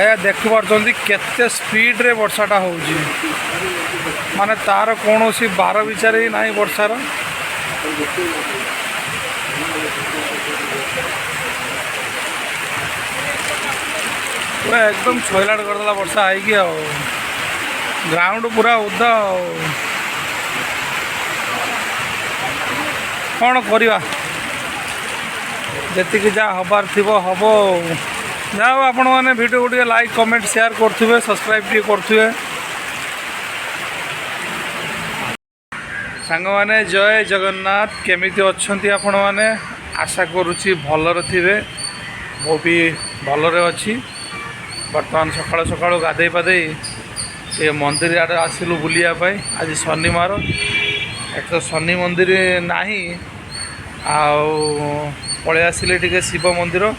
आया देखिपी केते स्पीड रे वर्षाटा हो माने तार कौन सी बार विचार ही ना वर्षार पूरा एकदम छइलाट करदेला वर्षा आई ग्राउंड पूरा ओदा कौन करवा जी जहाँ हबार थी हम जाओ आपण मैंने वीडियो को लाइक कमेंट शेयर करेंगे सब्सक्राइब टे करेंगे सांग मैंने जय जगन्नाथ केमिति अच्छी आपण मैंने आशा करुच्ची भलर थे मो भी भलर अच्छी बर्तमान सकाल सकाल गाधे पाधे ये मंदिर आड़े आसिलु बुलियापाई आज शनिवार एक तो शनि मंदिर नाही पलि आसिले टिके शिव मंदिर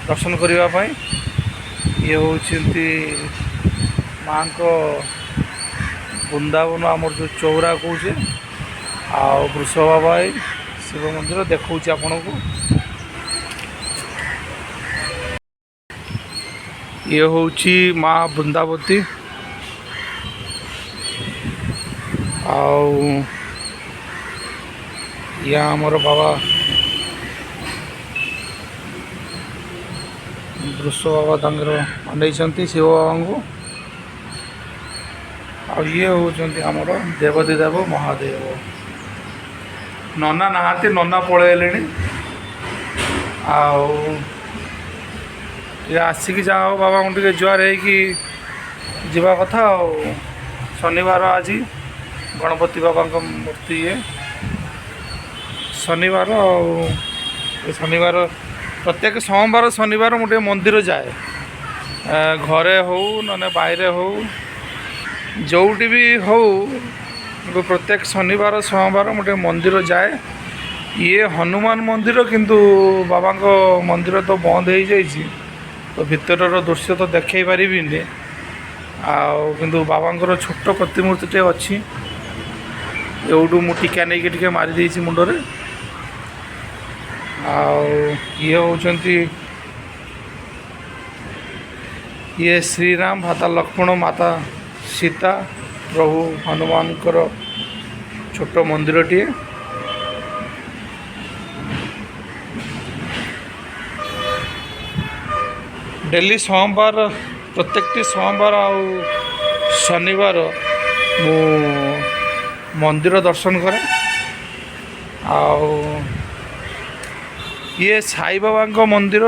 दर्शन करने ये होती माँ को वृंदावन आमर जो चौरा कहे वृषभ बाबा शिव मंदिर देखा आपण को ये होची माँ वृंदावती या आमर बाबा वृषभ बाबा तंगर अनेइछंती शिव बाबा को ये होचंती आमर देवती देव महादेव नना नहांती नना पळेले ये आसिक जाओ बाबा को टे जुआर है जीवा कथा शनिवार आज गणपति बाबा मूर्ति ये शनिवार शनिवार प्रत्येक सोमवार शनिवार मुझे मंदिर जाए घरे हो ना बाहर हो जोटी भी हो प्रत्येक शनिवार सोमवार मुझे मंदिर जाए ये हनुमान मंदिर किंतु बाबा को मंदिर तो बंद हो जाइए तो भितर दृश्य तो देखई पारि किंतु बाबा छोट प्रतिमूर्ति टे अच्छी एवटू मु टीका नहीं टे मारी मुंडरे ये होचंती ये श्री राम भाता लक्ष्मण माता सीता प्रभु हनुमान छोट मंदिर टे डेली सोमवार प्रत्येक सोमवार शनिवार मु मंदिर दर्शन करे ये साई बाबा मंदिर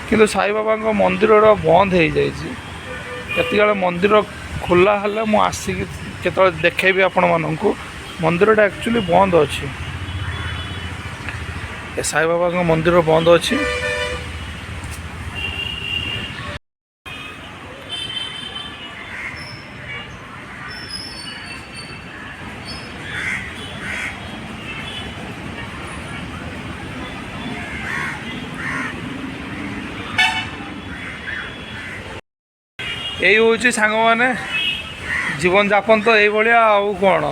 किंतु साई बाबा मंदिर बंद हो जाए मंदिर खोला है मु आसिक केत देखेबी आपण मानू मंदिर एक्चुअली बंद अच्छी साई बाबा मंदिर बंद अच्छी यही हूँ सांग मैंने जीवन यापन तो यही कौन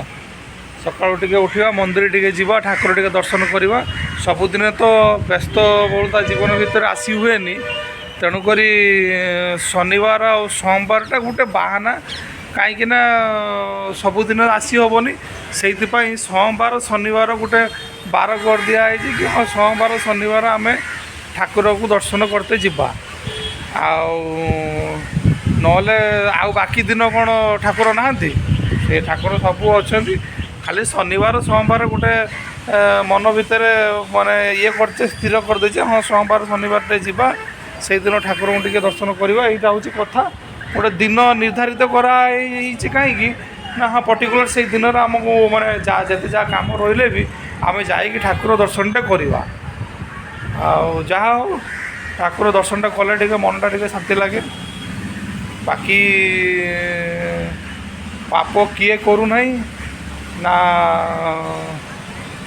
सका उठा मंदिर टे जा ठाकुर टे दर्शन करवा सबुदिन तो व्यस्त बहुलता जीवन भितर आसी हुए तेणुक शनिवार और सोमवारटा गोटे बाहाना कहीं सबुदिन आसी हेनी से सोमवार शनिवार गोटे बार कर दिखाई कि हाँ सोमवार शनिवार आम ठाकुर को दर्शन करते जीवा नले आउ बाकी दिन कौन ठाकुर नहांती से ठाकुर सबू अच्छा खाली शनिवार सोमवार गोटे मन भितर माने ये करते स्थिर करदे हाँ सोमवार शनिवार टे जीवा से दिन ठाकुर को टिके दर्शन करवा यहाँ हूँ कथा गोटे दिन निर्धारित कराई कहीं ना हाँ पर्टिकुलर से दिन आमको माने जा काम रहिले भी आम जाकि ठाकुर दर्शनटा करवा जहाँ हो ठाकुर दर्शनटा कले टे मनटा टे शांति लगे बाकी पाप किए करू नहीं ना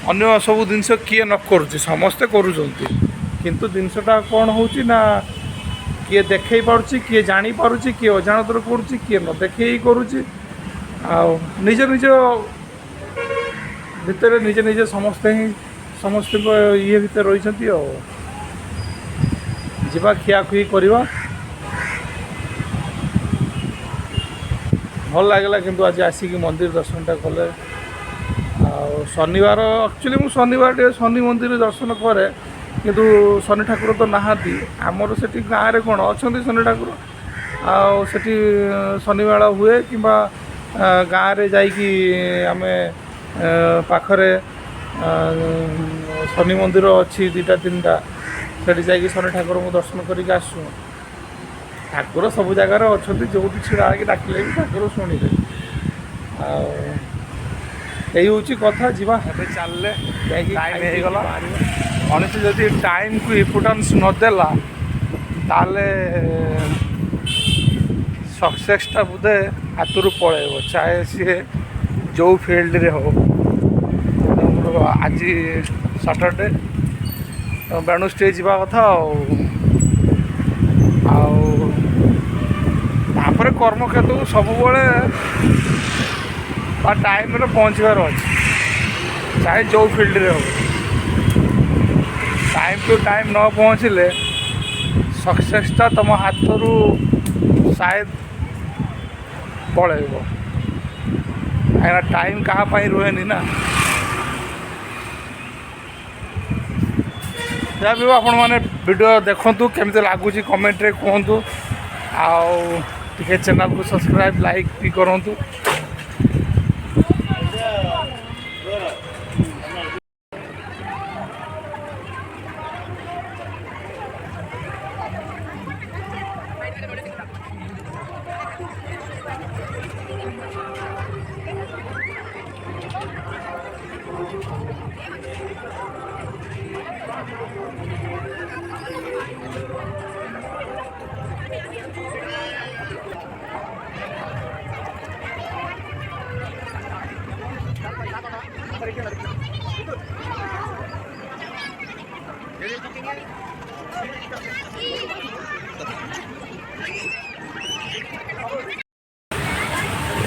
अन्य सब जिनस किए न करुच्ची समस्ते करुँच किंतु जिनसटा कौन हो किए देखे पारुची किए जानी पारुची किए अजाणतर करुच्ची किए न देखे ही करुच्ची निज निज भितर निजे निजे समस्ते ही समस्त ये भितर रही खियाखुई करवा ଭଲ ଲାଗିଲା କିନ୍ତୁ ଆଜି ଆସିକି ମନ୍ଦିର ଦର୍ଶନଟା କଲେ। ଆଉ ଶନିବାର ଆକ୍ଚୁଆଲି ମୁଁ ଶନିବାର ଟିକେ ଶନି ମନ୍ଦିର ଦର୍ଶନ କରେ, କିନ୍ତୁ ଶନି ଠାକୁର ତ ନାହାନ୍ତି ଆମର ସେଠି। ଗାଁରେ କ'ଣ ଅଛନ୍ତି ଶନି ଠାକୁର, ଆଉ ସେଠି ଶନିମେଳା ହୁଏ କିମ୍ବା ଗାଁରେ ଯାଇକି ଆମେ ପାଖରେ ଶନି ମନ୍ଦିର ଅଛି 2ଟା 3ଟା, ସେଠି ଯାଇକି ଶନି ଠାକୁରଙ୍କୁ ଦର୍ଶନ କରିକି ଆସୁ। ଠାକୁର ସବୁ ଜାଗାରେ ଅଛନ୍ତି, ଯେଉଁଠି ଛିଡ଼ା ହେଇକି ଡାକିଲେ ବି ଠାକୁର ଶୁଣିବେ। ଆଉ ଏଇ ହେଉଛି କଥା। ଯିବା ଏବେ ଚାଲିଲେ ଯାଇକି ଟାଇମ୍ ହେଇଗଲା। ମଣିଷ ଯଦି ଟାଇମ୍କୁ ଇମ୍ପୋର୍ଟାନ୍ସ ନଦେଲା ତାହେଲେ ସକ୍ସେସ୍ଟା ବୋଧେ ହାତରୁ ପଳେଇବ, ଚାହେ ସିଏ ଯେଉଁ ଫିଲ୍ଡରେ ହଉ। ଆମର ଆଜି ସଟର୍ଡେ, ବେଣୁଷ ଟିକେ ଯିବା କଥା। ଆଉ ତାପରେ କର୍ମକ୍ଷେତ୍ରକୁ ସବୁବେଳେ ବା ଟାଇମ୍ରେ ପହଞ୍ଚିବାର ଅଛି, ଚାହେ ଯେଉଁ ଫିଲ୍ଡରେ ହଉ। ଟାଇମ୍ ଟୁ ଟାଇମ୍ ନ ପହଞ୍ଚିଲେ ସକ୍ସେସ୍ଟା ତୁମ ହାତରୁ ସାୟଦ ପଳେଇବ। କାହିଁକିନା ଟାଇମ୍ କାହା ପାଇଁ ରୁହେନି ନା। ଯାହା ବି ହଉ ଆପଣମାନେ ଭିଡ଼ିଓ ଦେଖନ୍ତୁ, କେମିତି ଲାଗୁଛି କମେଣ୍ଟରେ କୁହନ୍ତୁ। ଆଉ ଟିକେ ଚ୍ୟାନେଲ୍କୁ ସବସ୍କ୍ରାଇବ୍ ଲାଇକ୍ ବି କରନ୍ତୁ।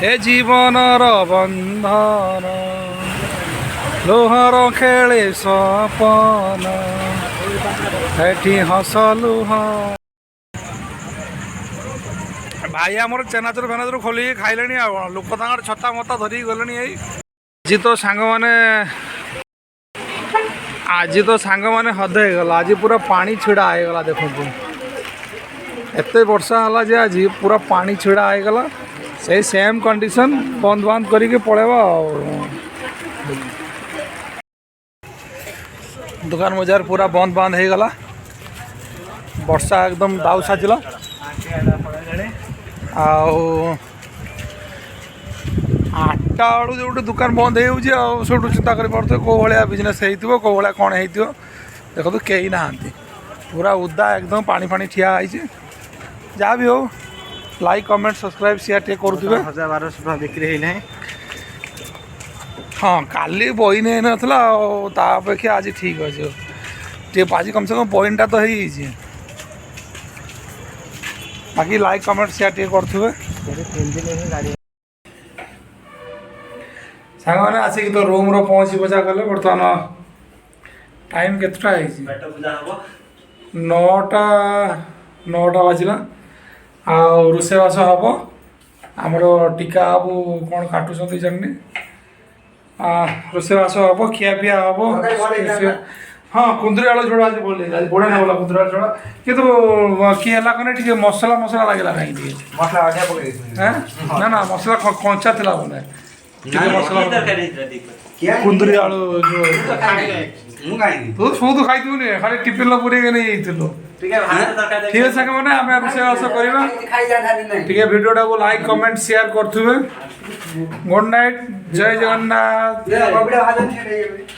ଏ ଜୀବନର ବନ୍ଧନ ଲୁହର ଖେଳେ ସପନ, ଏଠି ହସ ଲୁହ। ଭାଇ ଆମର ଚେନାଚୁର ଫେନାଚୁର ଖୋଲିକି ଖାଇଲେଣି। ଆଉ କ'ଣ ଲୋକ ତାଙ୍କର ଛତା ମତା ଧରିକି ଗଲେଣି। ଆଜି ତ ସାଙ୍ଗମାନେ ହଦ ହେଇଗଲା। ଆଜି ପୁରା ପାଣି ଛିଡ଼ା ହେଇଗଲା। ଦେଖନ୍ତୁ ଏତେ ବର୍ଷା ହେଲା ଯେ ଆଜି ପୁରା ପାଣି ଛିଡ଼ା ହେଇଗଲା। ସେଇ ସେମ୍ କଣ୍ଡିସନ୍, ବନ୍ଦ କରିକି ପଳେଇବା। ଆଉ ଦୋକାନ ବଜାର ପୁରା ବନ୍ଦ ହେଇଗଲା। ବର୍ଷା ଏକଦମ ଦାଉ ସାଜିଲା। ଆଉ 8ଟା ବେଳୁ ଯେଉଁଠି ଦୋକାନ ବନ୍ଦ ହେଇଯାଉଛି, ଆଉ ସେଇଠୁ ଚିନ୍ତା କରିପାରୁଥିବେ କେଉଁ ଭଳିଆ ବିଜନେସ୍ ହେଇଥିବ, କେଉଁ ଭଳିଆ କ'ଣ ହେଇଥିବ। ଦେଖନ୍ତୁ କେହି ନାହାନ୍ତି, ପୁରା ଓଦା ଏକଦମ ପାଣି ଠିଆ ହେଇଛି। ଯାହା ବି ହଉ ଲାଇକ୍ କମେଣ୍ଟ ସବସ୍କ୍ରାଇବ୍ ସେୟାର ଟିକେ କରୁଥିବେ। 1200 ଟଙ୍କା ବିକ୍ରି ହେଇନାହିଁ। ହଁ କାଲି ବହିନ ହେଇନଥିଲା, ଆଉ ତା ଅପେକ୍ଷା ଆଜି ଠିକ୍ ଅଛି। ଟିକେ ଆଜି କମ୍ ସେ କମ୍ ବହିନଟା ତ ହେଇଯାଇଛି। ବାକି ଲାଇକ୍ କମେଣ୍ଟ ସେୟାର ଟିକେ କରୁଥିବେ। ସାଙ୍ଗମାନେ ଆସିକି ତ ରୁମ୍ର ପହଞ୍ଚି ବଜା କଲେ। ବର୍ତ୍ତମାନ ଟାଇମ୍ କେତେଟା ହେଇଛି? 9ଟା ବାଜିଲା। ଆଉ ରୋଷେଇବାସ ହେବ। ଆମର ଟିକା ବାବୁ କ'ଣ କାଟୁଛନ୍ତି ଜାଣିନି। ରୋଷେଇବାସ ହେବ, ଖିଆପିଆ ହେବ। ହଁ କୁନ୍ଦୁରି ଆଳୁ ଝୋଳ ଆଜି ବଢ଼ିଆ ନେଲା କୁନ୍ଦୁରି ଆଳୁ ଝୋଳ। କିନ୍ତୁ କିଏ ହେଲା କନେ ଟିକେ ମସଲା ଲାଗିଲା କାହିଁକି ଟିକେ ମସଲା ଅଧିକା ପକେଇ ଦେଇଥିଲି। ନା ମସଲା କଞ୍ଚା ଥିଲା ବୋଲେ ଟିକେ ମସଲା। କୁନ୍ଦୁରି ଆଳୁ ଝୋଳ ତୁ ସବୁ ଖାଇଥିବୁନି, ଖାଲି ଟିଫିନ୍ରେ ପୁରେଇକି ନେଇଯାଇଥିଲୁ। ଠିକ୍ ଅଛି ସାଙ୍ଗମାନେ, ଆମେ ରୋଷେଇବାସ କରିବା। ଟିକେ ଭିଡ଼ିଓଟାକୁ ଲାଇକ୍ କମେଣ୍ଟ ସେୟାର କରୁଥିବେ। ଗୁଡ୍ ନାଇଟ୍, ଜୟ ଜଗନ୍ନାଥ।